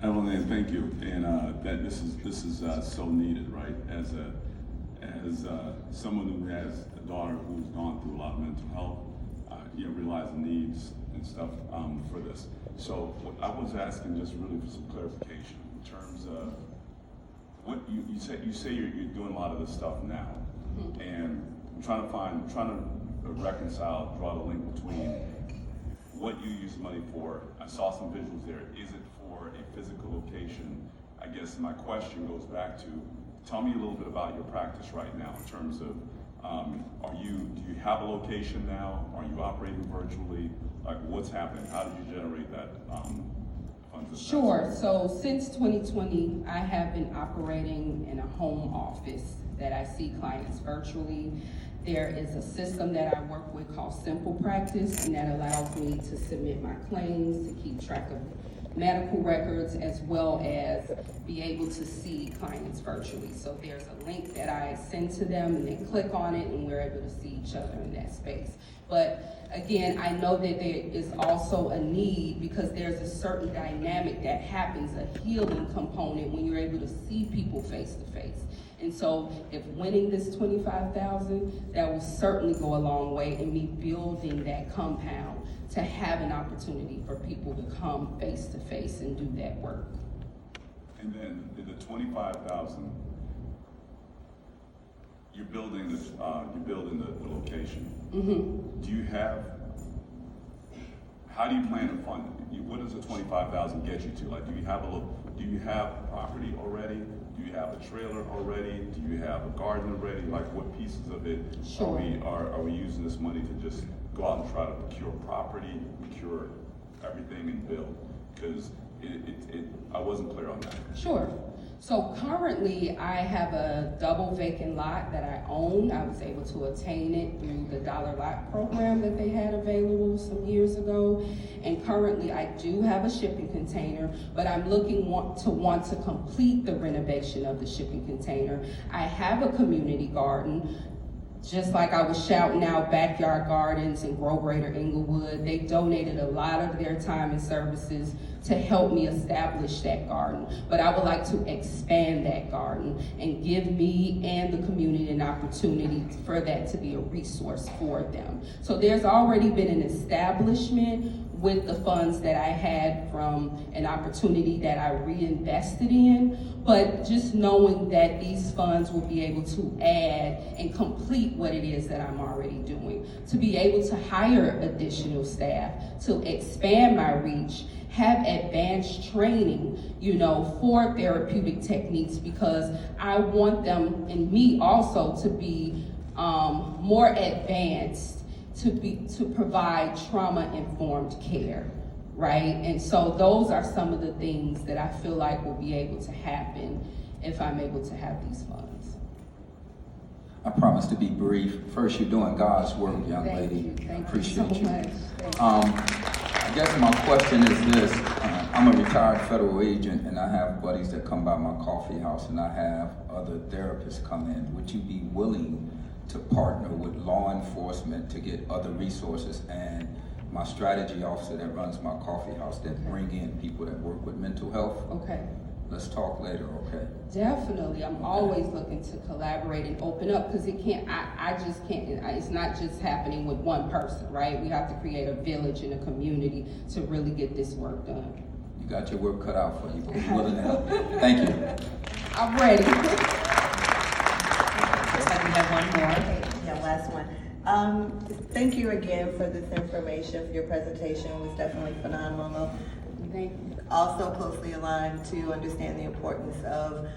Evelyn, thank you. And that this is so needed, right? As someone who has a daughter who's gone through a lot of mental health, realize the needs and stuff for this. So I was asking just really for some clarification in terms of what you say you're doing a lot of this stuff now, and I'm trying to reconcile, draw the link between what you use money for. I saw some visuals there. Is it for a physical location? I guess my question goes back to, tell me a little bit about your practice right now in terms of, do you have a location now? Are you operating virtually? Like, what's happening? How did you generate that funds? Sure. So since 2020, I have been operating in a home office that I see clients virtually. There is a system that I work with called Simple Practice, and that allows me to submit my claims, to keep track of medical records, as well as be able to see clients virtually. So there's a link that I send to them, and they click on it, and we're able to see each other in that space. But again, I know that there is also a need, because there's a certain dynamic that happens, a healing component, when you're able to see people face to face. And so if winning this $25,000, that will certainly go a long way in me building that compound to have an opportunity for people to come face to face and do that work. And then the 25,000, you're building this, the location. Mm-hmm. Do you have? How do you plan to fund it? What does the 25,000 get you to? Like, do you have property already? Do you have a trailer already? Do you have a garden already? Like, what pieces of it Sure. are we using this money to just go out and try to procure property, procure everything, and build? Because I wasn't clear on that. Sure. So currently I have a double vacant lot that I own. I was able to attain it through the dollar lot program that they had available some years ago. And currently I do have a shipping container, but I'm looking to complete the renovation of the shipping container. I have a community garden. Just like I was shouting out Backyard Gardens and Grow Greater Englewood, they donated a lot of their time and services to help me establish that garden. But I would like to expand that garden and give me and the community an opportunity for that to be a resource for them. So there's already been an establishment with the funds that I had from an opportunity that I reinvested in, but just knowing that these funds will be able to add and complete what it is that I'm already doing, to be able to hire additional staff, to expand my reach, have advanced training, for therapeutic techniques, because I want them and me also to be more advanced to provide trauma-informed care, right? And so those are some of the things that I feel like will be able to happen if I'm able to have these funds. I promise to be brief. First, you're doing God's work, young lady. Thank you Appreciate so you. much. I guess my question is this. I'm a retired federal agent, and I have buddies that come by my coffee house, and I have other therapists come in. Would you be willing to partner with law enforcement to get other resources, and my strategy officer that runs my coffee house that bring in people that work with mental health? Okay. Let's talk later, okay? Definitely. I'm always looking to collaborate and open up, because I just can't, it's not just happening with one person, right? We have to create a village and a community to really get this work done. You got your work cut out for you, but we're willing to help. Thank you. I'm ready. We have one more. Okay, yeah, last one. Thank you again for this information, for your presentation. It was definitely phenomenal. Thank you. Also closely aligned to understand the importance of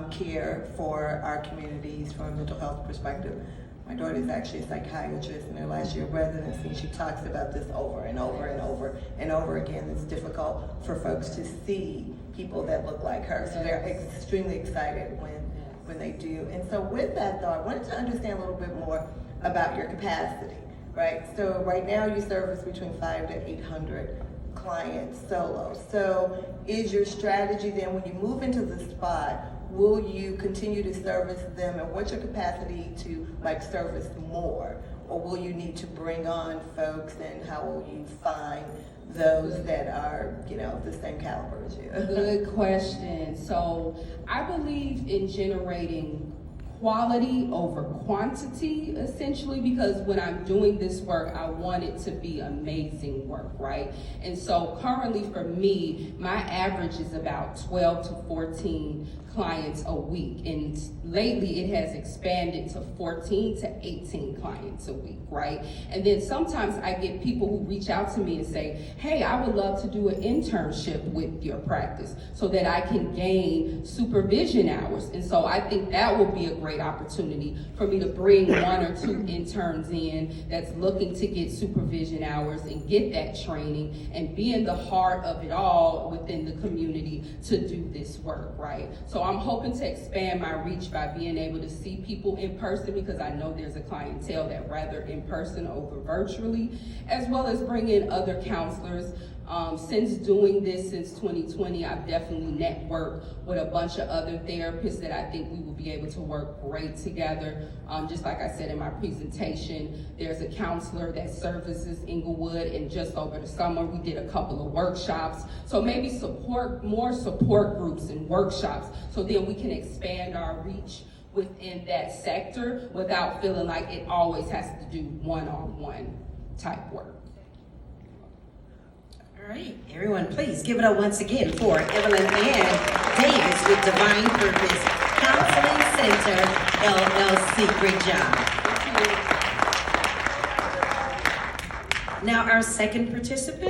care for our communities from a mental health perspective. My daughter is actually a psychiatrist in her last year of residency, and she talks about this over and over and over and over again. It's difficult for folks to see people that look like her, so they're extremely excited when they do. And so with that though, I wanted to understand a little bit more about your capacity, right? So right now you service between 500 to 800 clients solo. So is your strategy then, when you move into the spot, will you continue to service them, and what's your capacity to service more or will you need to bring on folks, and how will you find those that are, you know, the same caliber as you? Good question. So I believe in generating quality over quantity, essentially, because when I'm doing this work, I want it to be amazing work, right? And so currently for me, my average is about 12 to 14 clients a week, and lately it has expanded to 14 to 18 clients a week, right? And then sometimes I get people who reach out to me and say, hey, I would love to do an internship with your practice so that I can gain supervision hours. And so I think that would be a great opportunity for me to bring 1 or 2 interns in that's looking to get supervision hours and get that training and be in the heart of it all within the community to do this work, right? So I'm hoping to expand my reach by being able to see people in person, because I know there's a clientele that rather in person over virtually, as well as bring in other counselors. Since doing this since 2020, I've definitely networked with a bunch of other therapists that I think we will be able to work great together. Just like I said in my presentation, there's a counselor that services Englewood, and just over the summer we did a couple of workshops. So maybe more support groups and workshops, so then we can expand our reach within that sector without feeling like it always has to do one-on-one type work. All right, everyone, please give it up once again for Evelyn Ann Davis with Divine Purpose Counseling Center, LLC. Great job. Now, our second participant